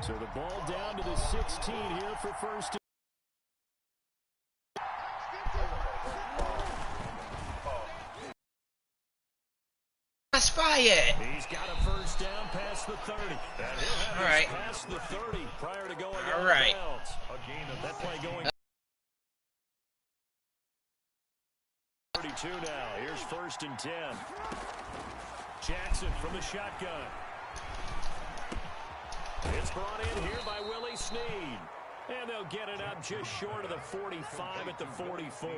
So the ball down to the 16 here for first. Yet. He's got a first down past the 30. All right. Past the 30 prior to going all right. bounds. A gain of that play going 32 now. Here's first and 10. Jackson from the shotgun. It's brought in here by Willie Snead. And they'll get it up just short of the 45 at the 44.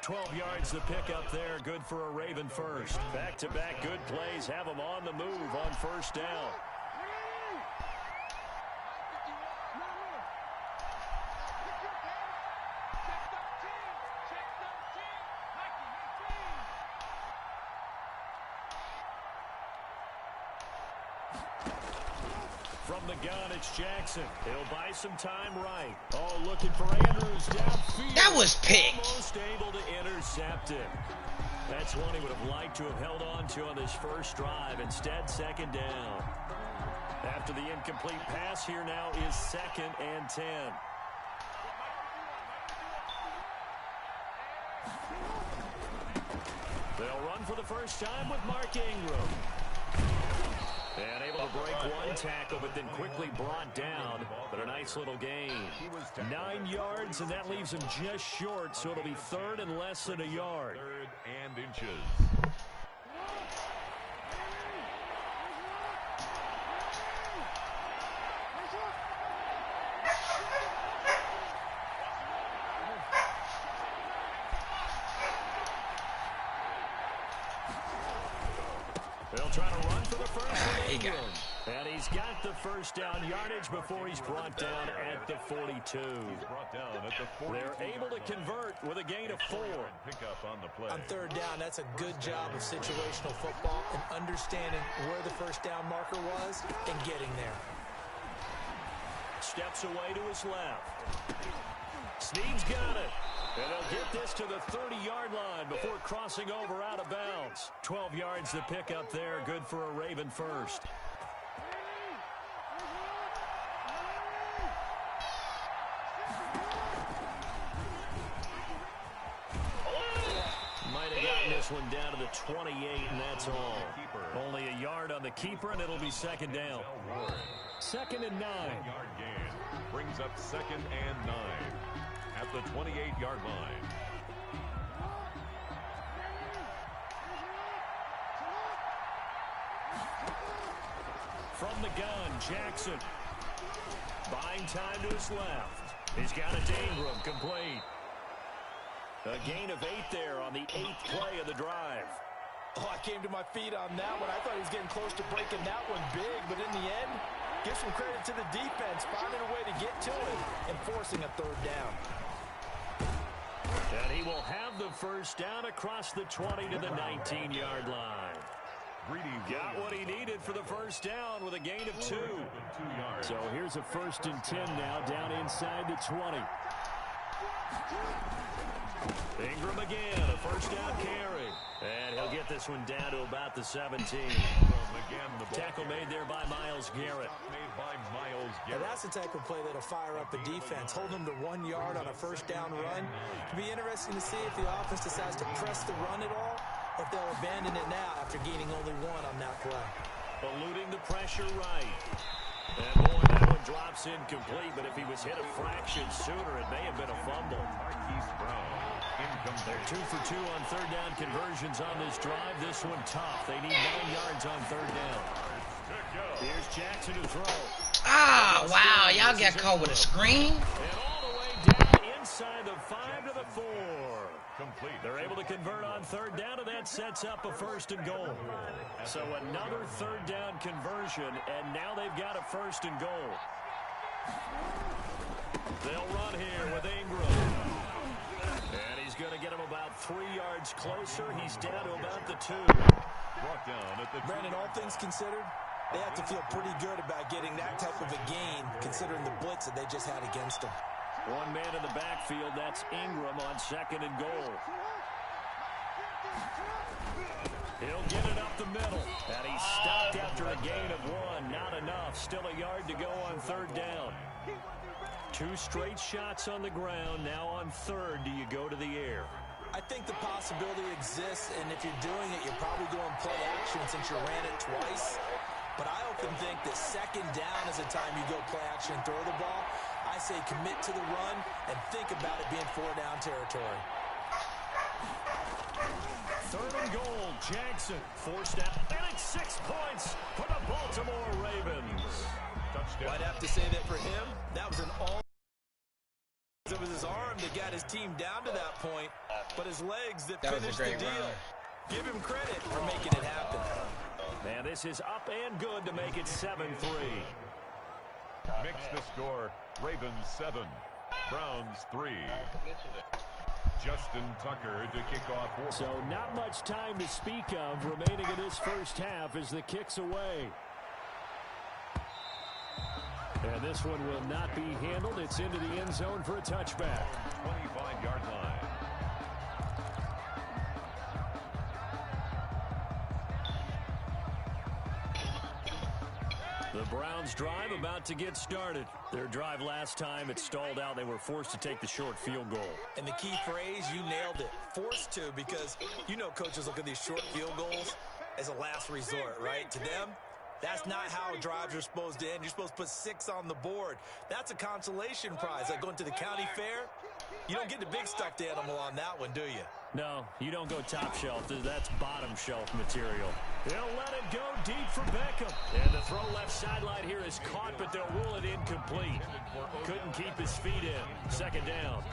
12 yards to pick up there. Good for a Raven first. Back-to-back good plays have them on the move on first down. From the gun, it's Jackson. He'll buy some time right. Oh, looking for Andrews downfield. That was picked. Almost able to intercept it. That's one he would have liked to have held on to on this first drive. Instead, second down. After the incomplete pass, here now is second and 10. They'll run for the first time with Mark Ingram. And able to break one tackle, but then quickly brought down. But a nice little gain. 9 yards, and that leaves him just short, so it'll be third and less than a yard. Third and inches. They'll try to run for the first one. And he's got the first down yardage before he's brought down at the 42. They're able to convert with a gain of 4. Pick up on the play. On third down, that's a good job of situational football and understanding where the first down marker was and getting there. Steps away to his left. Snead's got it. And they'll get this to the 30-yard line before crossing over out of bounds. 12 yards to pick up there. Good for a Raven first. Might have gotten this one down to the 28, and that's all. Only a yard on the keeper, and it'll be second down. Second and 9. Yard gain brings up second and 9 at the 28-yard line. From the gun, Jackson. Buying time to his left. He's got it to Ingram, complete. A gain of 8 there on the 8th play of the drive. Oh, I came to my feet on that one. I thought he was getting close to breaking that one big, but in the end, give some credit to the defense, finding a way to get to it and forcing a third down. And he will have the first down across the 20 to the 19-yard line. Got what he needed for the first down with a gain of 2. So here's a first and 10 now down inside the 20. Ingram again, a first down carry. And he'll get this one down to about the 17. Tackle made there by Myles Garrett. Now that's the type of play that'll fire up a defense. Hold them to 1 yard on a first down run. It'll be interesting to see if the offense decides to press the run at all, or if they'll abandon it now after gaining only 1 on that play. Eluding the pressure right. And boy, that one drops incomplete, but if he was hit a fraction sooner, it may have been a fumble. They're 2 for 2 on third down conversions on this drive. This one tough. They need 9 yards on third down. Here's Jackson to throw. Ah, wow, y'all got caught with a screen. And all the way down inside the 5 to the 4. Complete. They're able to convert on third down, and that sets up a first and goal. So another third down conversion, and now they've got a first and goal. They'll run here with Ingram. And he's going to get him about 3 yards closer. He's down to about the 2. Brought down at the Brandon, all things considered, they have to feel pretty good about getting that type of a gain, considering the blitz that they just had against them. One man in the backfield, that's Ingram on second and goal. He'll get it up the middle. And he's stopped after a gain of 1, not enough. off. Still a yard to go on third down. 2 straight shots on the ground. Now on third, do you go to the air? I think the possibility exists, and if you're doing it, you're probably going play action since you ran it twice. But I often think that second down is the time you go play action and throw the ball. I say commit to the run and think about it being 4-down territory. Third and goal, Jackson forced out, and it's 6 points for the Baltimore Ravens. Touchdown. I'd have to say that for him, that was an all. It was his arm that got his team down to that point, but his legs that finished the deal. Run. Give him credit for making it happen. Man, this is up and good to make it 7-3. Mix the score. Ravens 7, Browns 3. Justin Tucker to kick off. So not much time to speak of remaining in this first half as the kick's away. And this one will not be handled. It's into the end zone for a touchback. 25-yard line. The Browns drive about to get started. Their drive last time, it stalled out. They were forced to take the short field goal. And the key phrase, you nailed it. Forced to, because you know coaches look at these short field goals as a last resort, right? To them, that's not how drives are supposed to end. You're supposed to put 6 on the board. That's a consolation prize. Like going to the county fair, you don't get the big stuffed animal on that one, do you? No, you don't go top shelf. That's bottom shelf material. They'll let it go deep for Beckham. And the throw left sideline here is caught, but they'll rule it incomplete. Couldn't keep his feet in. Second down.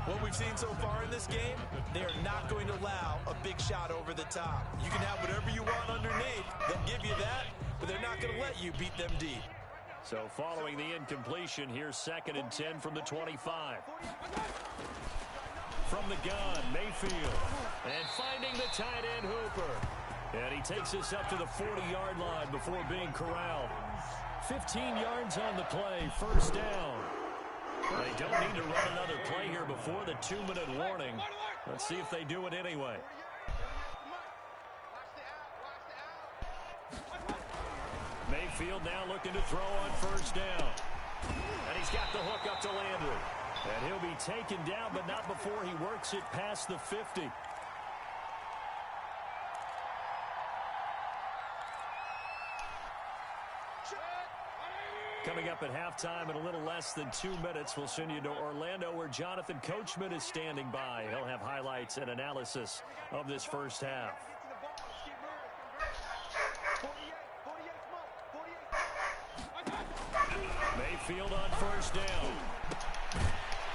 What we've seen so far in this game, they are not going to allow a big shot over the top. You can have whatever you want underneath. They'll give you that, but they're not going to let you beat them deep. So following the incompletion, here's 2nd and 10 from the 25. From the gun, Mayfield. And finding the tight end, Hooper. And he takes us up to the 40-yard line before being corralled. 15 yards on the play, first down. They don't need to run another play here before the 2-minute warning. Let's see if they do it anyway. Mayfield now looking to throw on first down. And he's got the hook up to Landry. And he'll be taken down, but not before he works it past the 50. Coming up at halftime in a little less than 2 minutes, we'll send you to Orlando where Jonathan Coachman is standing by. He'll have highlights and analysis of this first half. Mayfield on first down.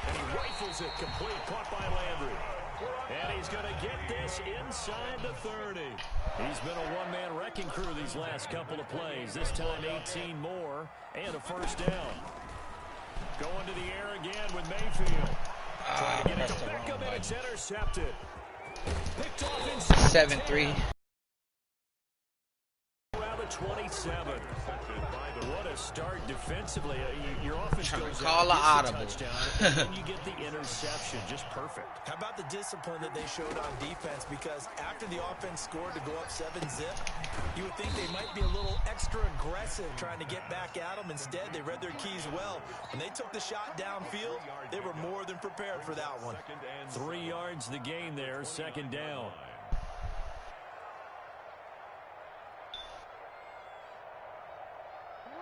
And he rifles it complete, caught by Landry. And he's going to get this inside the 30. He's been a one-man wrecking crew these last couple of plays. This time 18 more and a first down. Going to the air again with Mayfield. Trying to get it to Beckham, and it's intercepted. Picked off inside. 7-3. Around the 27. What a start defensively. Your offense goes call an audible. Touchdown, and you get the interception. Just perfect. How about the discipline that they showed on defense? Because after the offense scored to go up 7-zip, you would think they might be a little extra aggressive trying to get back at them. Instead, they read their keys well. When they took the shot downfield, they were more than prepared for that one. 3 yards the gain there, second down.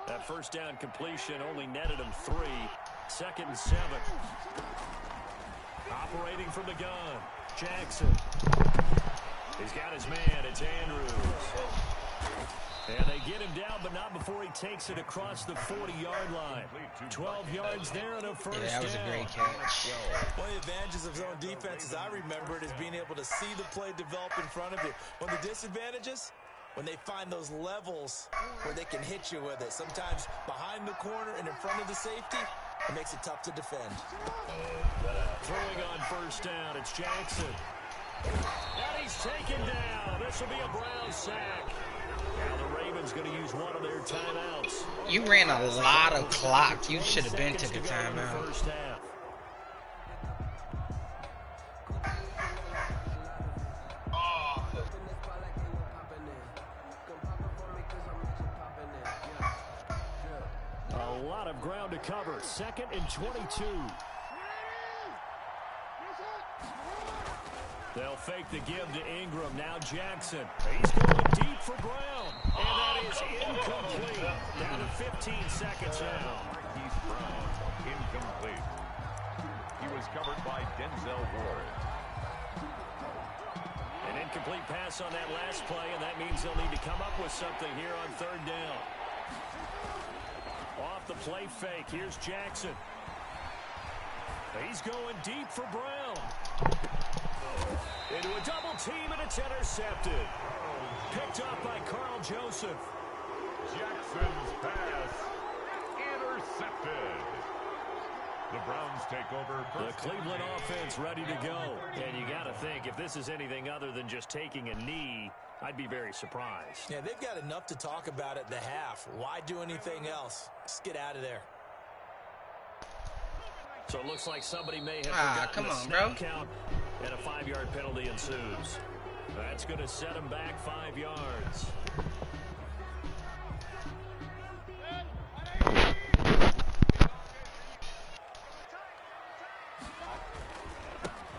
That first down completion only netted him 3. 2nd and 7. Operating from the gun, Jackson. He's got his man. It's Andrews. And they get him down, but not before he takes it across the 40-yard line. 12 yards there and a first down. Yeah, that was a great catch. One of the advantages of zone defense, as I remember it, is being able to see the play develop in front of you. One of the disadvantages, when they find those levels where they can hit you with it. Sometimes behind the corner and in front of the safety, it makes it tough to defend. Throwing on first down, it's Jackson. And he's taken down. This will be a Brown sack. Now the Ravens going to use one of their timeouts. You ran a lot of clock. You should have been took a timeout. First half. lot of ground to cover. 2nd and 22. They'll fake the give to Ingram. Now Jackson. He's going deep for Brown. And that is incomplete. Down to 15 seconds now. Marquise Brown, incomplete. He was covered by Denzel Ward. An incomplete pass on that last play, and that means they'll need to come up with something here on 3rd down. Off the play fake, here's Jackson. He's going deep for Brown. Into a double team, and it's intercepted. Picked up by Carl Joseph. Jackson's pass intercepted. The Browns take over. The Cleveland offense ready to go. And you got to think, if this is anything other than just taking a knee, I'd be very surprised. Yeah, they've got enough to talk about at the half. Why do anything else? Just get out of there. So it looks like somebody may have forgotten the snap count, and a 5-yard penalty ensues. That's going to set him back 5 yards.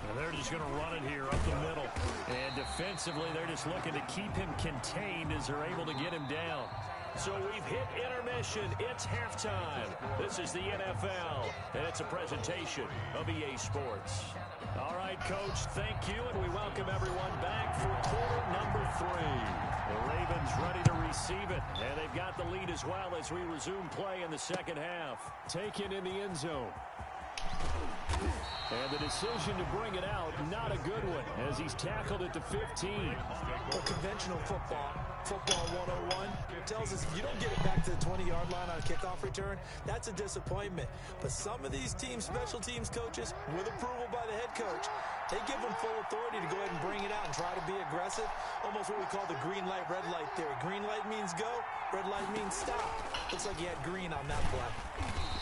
And they're just going to run it here up the middle. And defensively, they're just looking to keep him contained as they're able to get him down. So we've hit intermission. It's halftime. This is the NFL, and it's a presentation of EA Sports. All right, Coach, thank you, and we welcome everyone back for quarter number 3. The Ravens ready to receive it, and they've got the lead as well as we resume play in the second half. Taken in the end zone. And the decision to bring it out, not a good one, as he's tackled at the 15. Well, conventional football 101, tells us if you don't get it back to the 20-yard line on a kickoff return, that's a disappointment. But some of these teams, special teams coaches, with approval by the head coach, they give them full authority to go ahead and bring it out and try to be aggressive. Almost what we call the green light, red light theory. Green light means go, red light means stop. Looks like he had green on that play.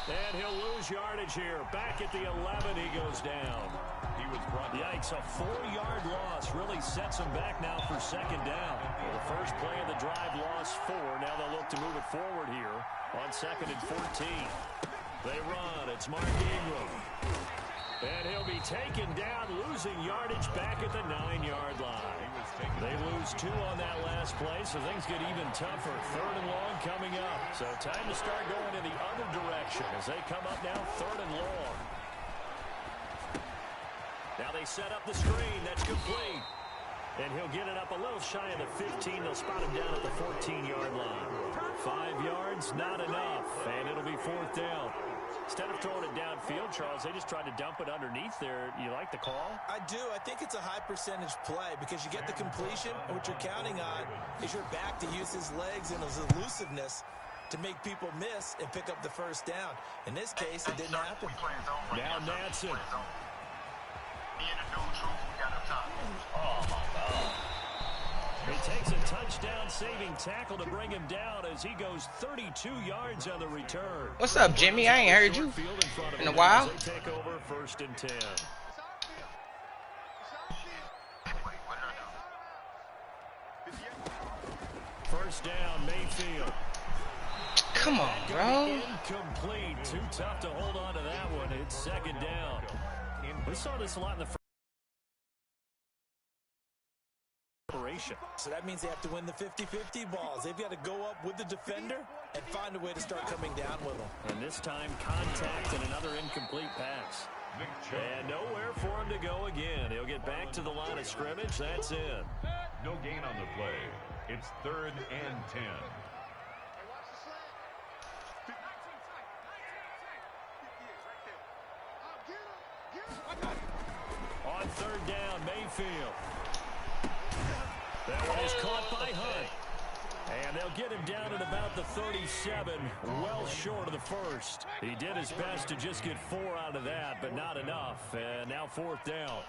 And he'll lose yardage here. Back at the 11, he goes down. He was brought. Yikes, a 4-yard loss really sets him back now for 2nd down. Well, the first play of the drive lost 4. Now they'll look to move it forward here on 2nd and 14. They run. It's Mark Ingram. And he'll be taken down, losing yardage back at the 9-yard line. They lose 2 on that last play, so things get even tougher. 3rd and long coming up. So time to start going in the other direction as they come up now 3rd and long. Now they set up the screen. That's complete. And he'll get it up a little shy of the 15. They'll spot him down at the 14-yard line. 5 yards, not enough. And it'll be 4th down. Instead of throwing it downfield, Charles, they just tried to dump it underneath there. You like the call? I do. I think it's a high percentage play because you get the completion, and what you're counting on is your back to use his legs and his elusiveness to make people miss and pick up the 1st down. In this case, it didn't happen. Now Natson. Oh, my God. He takes a touchdown-saving tackle to bring him down as he goes 32 yards on the return. What's up, Jimmy? I ain't heard you in a while. They take over 1st and 10. First down, Mayfield. Come on, bro. Incomplete. Too tough to hold on to that one. It's 2nd down. We saw this a lot in the first. So that means they have to win the 50-50 balls. They've got to go up with the defender and find a way to start coming down with them. And this time, contact and another incomplete pass. And nowhere for him to go again. He'll get back to the line of scrimmage. That's in. No gain on the play. It's 3rd and 10. On 3rd down, Mayfield. That one is caught by Hunt. And they'll get him down at about the 37, well short of the 1st. He did his best to just get 4 out of that, but not enough. And now 4th down.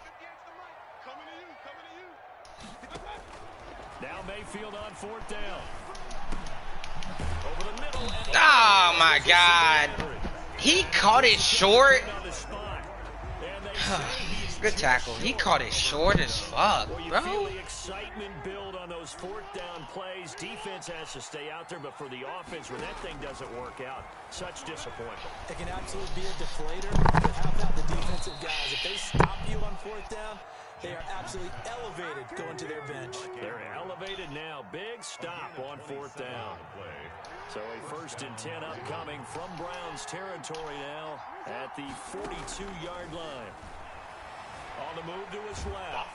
Now Mayfield on 4th down. Over the middle. Oh, my God. He caught it short. Good tackle. He caught it short as fuck, well, you bro. feel the excitement build on those those fourth down plays, defense has to stay out there, but for the offense, when that thing doesn't work out, such disappointment. It can absolutely be a deflator, but how about the defensive guys? If they stop you on fourth down, they are absolutely elevated going to their bench. They're elevated now. Big stop on fourth down. So a 1st and 10 upcoming from Browns territory now at the 42-yard line. On the move to his left.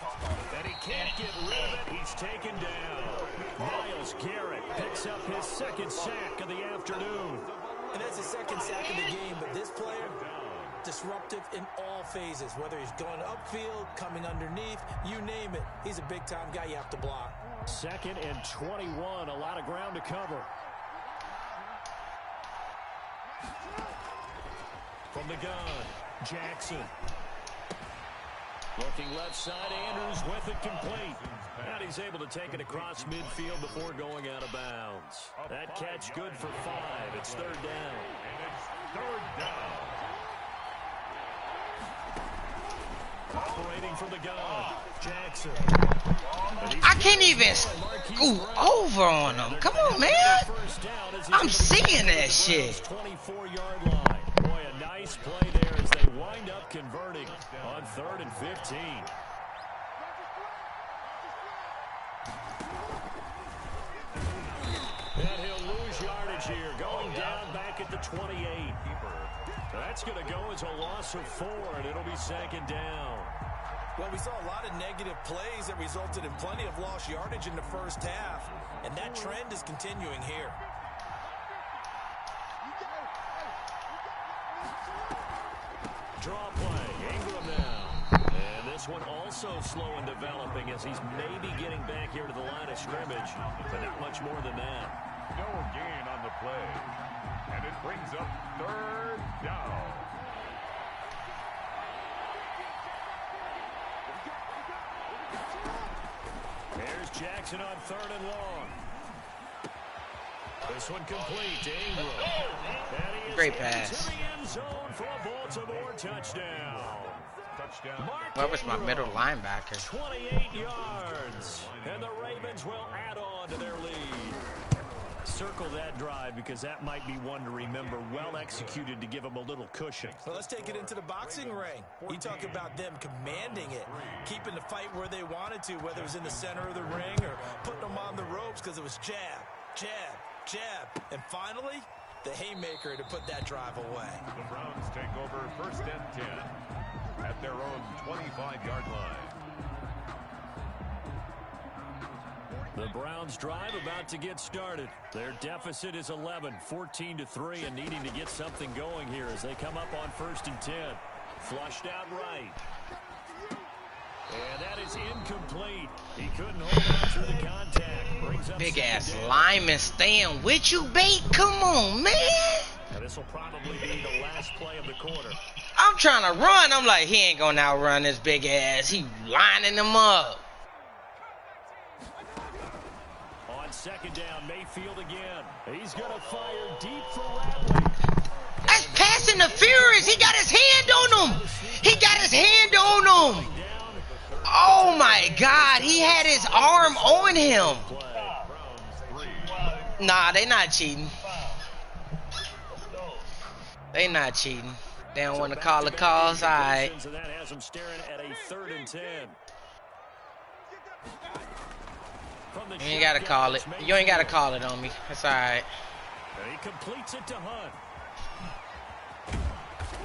And he can't get rid of it. He's taken down. Myles Garrett picks up his 2nd sack of the afternoon. And that's his 2nd sack of the game, but this player, disruptive in all phases, whether he's going upfield, coming underneath, you name it. He's a big-time guy you have to block. 2nd and 21, a lot of ground to cover. From the gun, Jackson. Looking left side, Andrews with it complete. And he's able to take it across midfield before going out of bounds. That catch good for 5. It's 3rd down. And it's 3rd down. Operating from the gun, Jackson. I can't even scoot over on him. Come on, man. I'm seeing that shit. 24-yard line. Boy, a nice play there as they wind up converting on 3rd and 15. And he'll lose yardage here, going down back at the 28. That's going to go as a loss of 4, and it'll be 2nd down. Well, we saw a lot of negative plays that resulted in plenty of lost yardage in the first half, and that trend is continuing here. Draw play, Ingram now. And this one also slow in developing as he's maybe getting back here to the line of scrimmage, but not much more than that. No gain on the play. And it brings up 3rd down. There's Jackson on 3rd and long. This one complete to Ingram. Great pass. To the end zone for a Baltimore touchdown. Where was my middle linebacker? 28 yards. And the Ravens will add on to their lead. Circle that drive because that might be one to remember. Well executed to give them a little cushion. Well, let's take it into the boxing ring. You talk about them commanding it, keeping the fight where they wanted to, whether it was in the center of the ring or putting them on the ropes because it was jab, jab, jab. And finally, the haymaker to put that drive away. The Browns take over 1st and 10 at their own 25-yard line. The Browns drive about to get started. Their deficit is 11, 14-3, and needing to get something going here as they come up on 1st and 10. Flushed out right. And that is incomplete. He couldn't hold on through the contact. Brings up Big ass lineman staying with you, bait. Come on, man. Now this will probably be the last play of the quarter. I'm trying to run. I'm like, he ain't gonna outrun this big ass. He lining them up. On 2nd down, Mayfield again. He's gonna fire deep for Radley. That's pass interference. He got his hand on him. He got his hand on him. Oh my God, he had his arm on him. Nah, they not cheating. They not cheating. They don't want to call the calls. All right. So that has him staring at a 3rd and 10. You ain't gotta call it. You ain't gotta call it on me. That's all right. And he completes it to Hunt.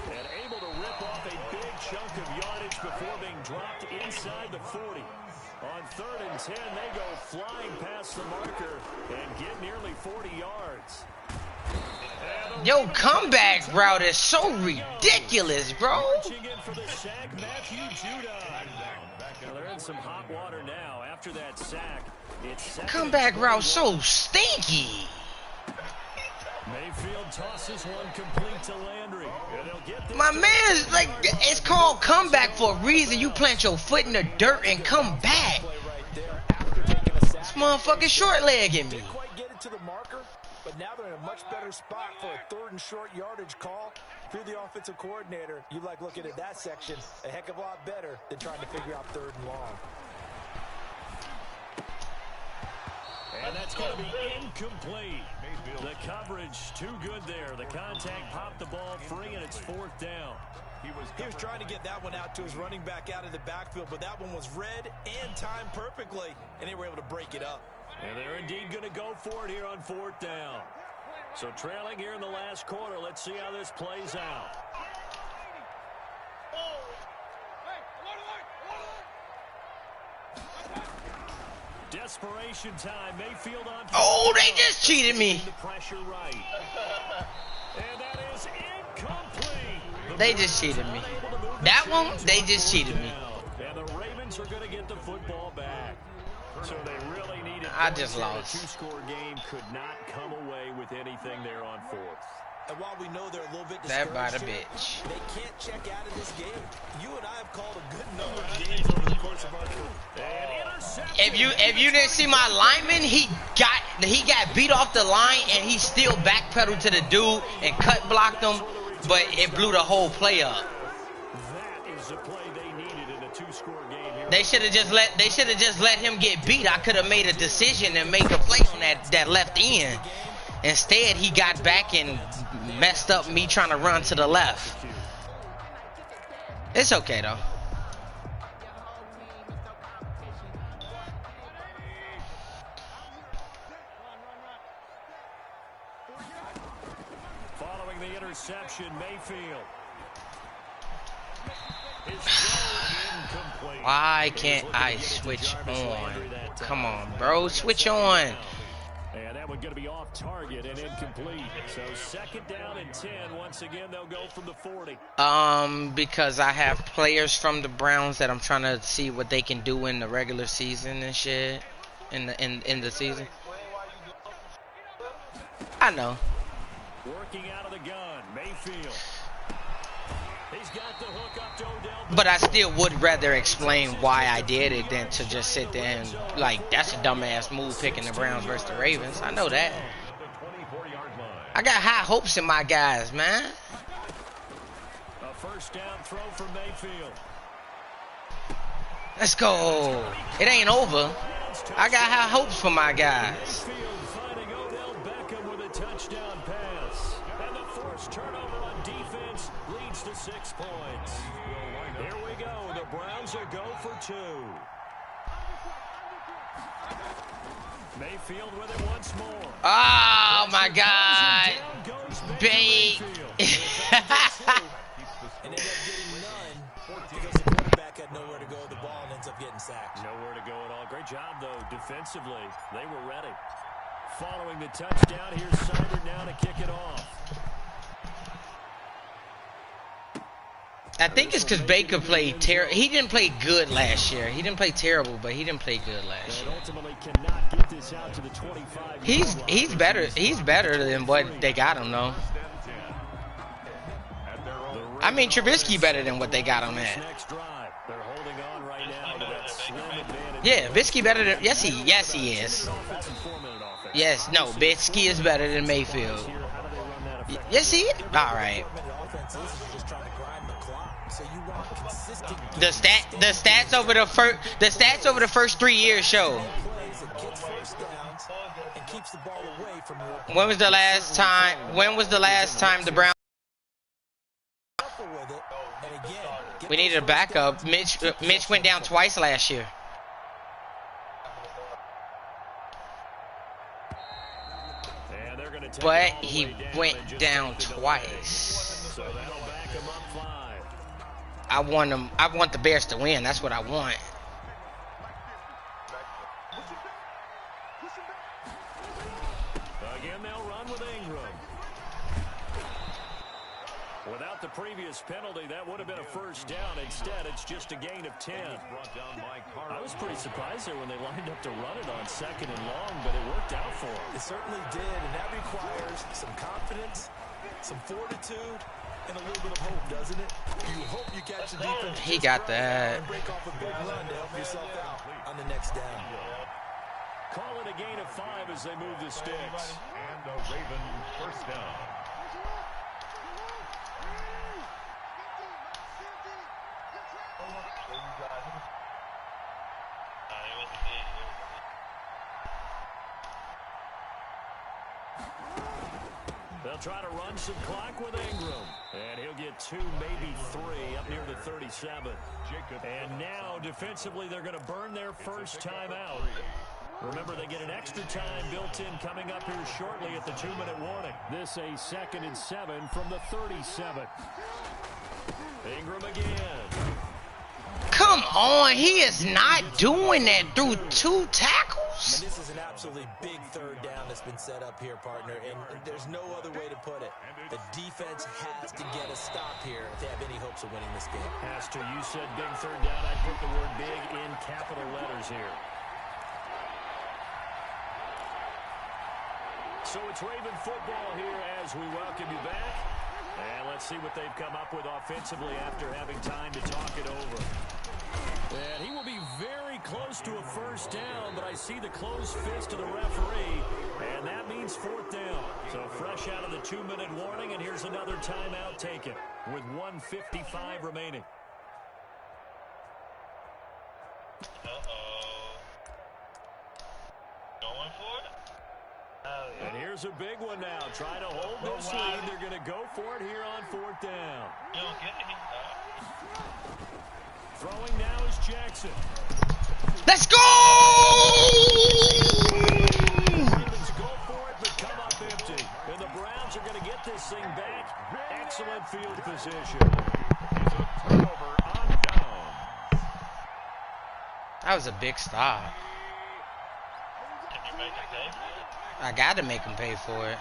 And able to rip off a big chunk of yardage before being dropped inside the 40. On 3rd and 10, they go flying past the marker and get nearly 40 yards. Yo, comeback route is so ridiculous, bro. For the sack, Matthew Judon. Well, they're in some hot water now. After that sack, it's comeback route so stinky. Mayfield tosses one complete to Landry. And they'll get this. My man's like, it's called comeback for a reason. You plant your foot in the dirt and come back. This motherfucking short-legging me. Quite get it to the marker, but now they're in a much better spot for a 3rd and short yardage call. If you're the offensive coordinator, you like looking at that section a heck of a lot better than trying to figure out 3rd and long. And that's going to be incomplete. The coverage too good there. The contact popped the ball free, and it's 4th down. He was trying to get that one out to his running back out of the backfield, but that one was read and timed perfectly, and they were able to break it up. And they're indeed going to go for it here on 4th down. So trailing here in the last quarter. Let's see how this plays out. Desperation time. Mayfield on. Oh, they just cheated me. The pressure right. And that is incomplete. They just cheated me. That one, they just cheated me. And the Ravens are going to get the football back. So they really needed. I just lost. The two-score game could not come away with anything there on 4th. And while we know they're a little bit That by the discouraged, bitch. they can't check out of this game. You and I have called a good number of games over the course of our career. If you didn't see my lineman, he got beat off the line and he still backpedaled to the dude and cut blocked him, but it blew the whole play up. That is the play they needed in a two-score game here. They should have just let him get beat. I could have made a decision and made a play on that left end. Instead, he got back and messed up me trying to run to the left. It's okay though. Following the interception, Mayfield. His throw incomplete. Why can't I switch on? Come on, bro. Switch on. And that one going to be off target and incomplete. So 2nd down and 10. Once again, they'll go from the 40. Because I have players from the Browns that I'm trying to see what they can do in the regular season and shit. In the season. I know. Working out of the gun, Mayfield. He's got the hook up to Odell. But I still would rather explain why I did it than to just sit there and, like, that's a dumbass move picking the Browns versus the Ravens. I know that. I got high hopes in my guys, man. A 1st down throw for Mayfield. Let's go. It ain't over. I got high hopes for my guys. Mayfield finding Odell Beckham with a touchdown pass. And the forced turnover on defense leads to 6 points. Here we go. The Browns will go for 2. Mayfield with it once more. Oh, my God. Bait. And ended up getting none because the quarterback had nowhere to go. The ball ends up getting sacked. Nowhere to go at all. Great job, though, defensively. They were ready. Following the touchdown, here's Seibert now to kick it off. I think it's because Baker played terrible. He didn't play good last year. He didn't play terrible, but he didn't play good last year. Ultimately cannot get this out to the 25. He's better. He's better than what they got him, though. I mean, Trubisky better than what they got him at. Next drive, they're holding on right now to that slim advantage. Yeah, Trubisky better than. Yes, he is. Yes, no, Trubisky is better than Mayfield. Yes, he is. All right. The stats over the first 3 years show. When was the last time the Browns? We needed a backup. Mitch went down twice last year. But he went down twice. So that'll back him up 5. I want the Bears to win. That's what I want. Again, they'll run with Ingram. Without the previous penalty, that would have been a 1st down. Instead, it's just a gain of 10. I was pretty surprised there when they lined up to run it on 2nd and long, but it worked out for them. It certainly did, and that requires some confidence, some fortitude, and a little bit of hope, doesn't it? You hope you catch the defense. He got that. And break off a big run to help yourself out on the next down. Call it a gain of 5 as they move the sticks. And a Raven 1st down. They'll try to run some clock with Ingram. And he'll get 2, maybe 3 up near the 37. And now, defensively, they're going to burn their first timeout. Remember, they get an extra time built in coming up here shortly at the 2-minute warning. This a 2nd and 7 from the 37. Ingram again. Come on, he is not doing that through 2 tackles. And this is an absolutely big 3rd down that's been set up here, partner, and there's no other way to put it. The defense has to get a stop here if they have any hopes of winning this game. Has to. You said big 3rd down. I'd put the word big in capital letters here. So it's Raven football here as we welcome you back. And let's see what they've come up with offensively after having time to talk it over. And he will be very close to a first down, but I see the closed fist of the referee, and that means 4th down. So fresh out of the 2-minute warning, and here's another timeout taken with 1:55 remaining. Going for it? And here's a big one now. Trying to hold this lead. They're going to go for it here on 4th down. You don't get anything. Throwing now is Jackson. Let's go! Ravens go for it, but come up empty. And the Browns are going to get this thing back. Excellent field position. It's a turnover on down. That was a big stop. Can you make it pay for it? I got to make him pay for it.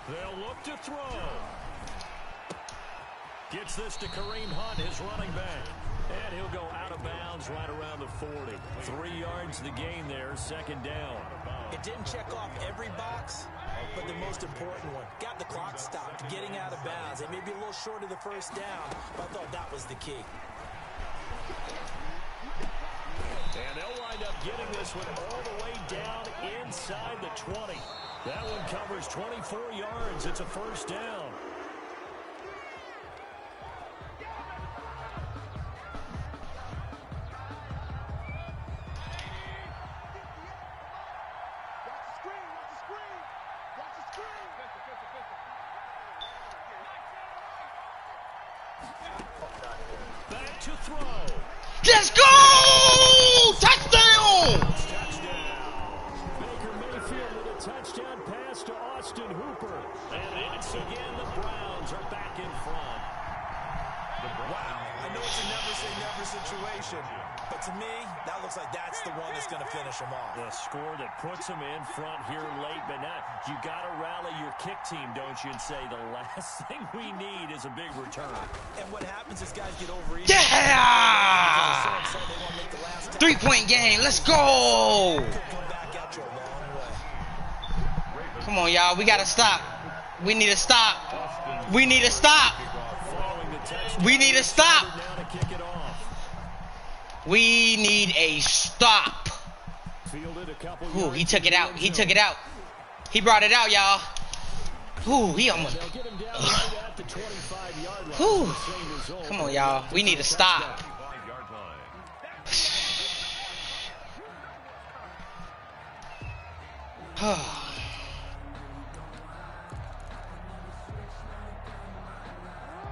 They'll look to throw. Gets this to Kareem Hunt, his running back. And he'll go out of bounds right around the 40. 3 yards the gain there, 2nd down. It didn't check off every box, but the most important one. Got the clock stopped, getting out of bounds. It may be a little short of the first down, but I thought that was the key. And they'll wind up getting this one all the way down inside the 20. That one covers 24 yards. It's a first down. Back to throw. Let's go! Touchdown! Baker Mayfield with a touchdown pass to Austin Hooper. And once again, the Browns are back in front. Wow, I know it's a never-say-never situation, but to me, that looks like that's the one that's going to finish them off. The score that puts them in front here late, but not. You got to rally your kick team, don't you, and say the last thing we need is a big return. And what happens is guys get over. Yeah! 3-point game. Let's go! Come on, y'all. We got to stop. We need to stop. We need to stop. We need to stop. We need a stop. Ooh, he took it out. He took it out. He brought it out, y'all. Ooh, he almost. Ooh. Come on, y'all. We need to stop.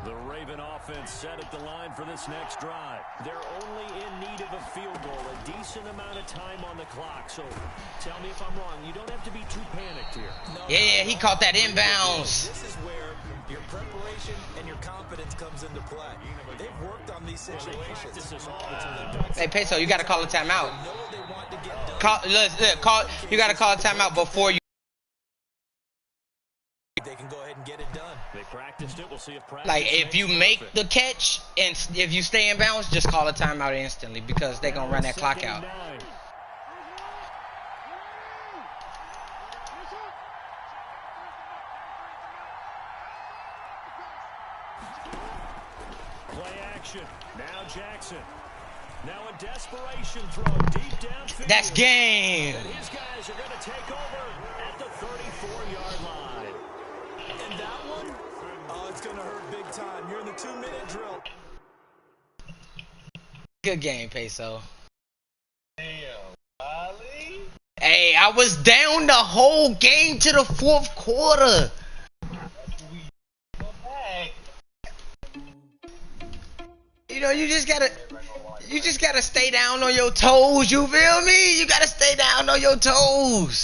The Raven offense set at the line for this next drive. They're only in need of a field goal, a decent amount of time on the clock. So tell me if I'm wrong. You don't have to be too panicked here. Yeah, he caught that inbounds. This is where your preparation and your confidence comes into play. They've worked on these situations. Hey, Peso, you got to call a timeout. You got to call a timeout before you. They can go ahead and get it done. They practiced it. We'll see if practice. Like, if you make the catch and if you stay in bounds, just call a timeout instantly because they're going to run that clock out. Play action. Now Jackson. Now a desperation throw deep downfield. That's game. And his guys are going to take over at the 34-yard line. And that one, oh, it's going to hurt big time. You're in the 2-minute drill. Good game, Peso. Damn. I was down the whole game to the fourth quarter. You know, you just gotta stay down on your toes. You feel me? You gotta stay down on your toes.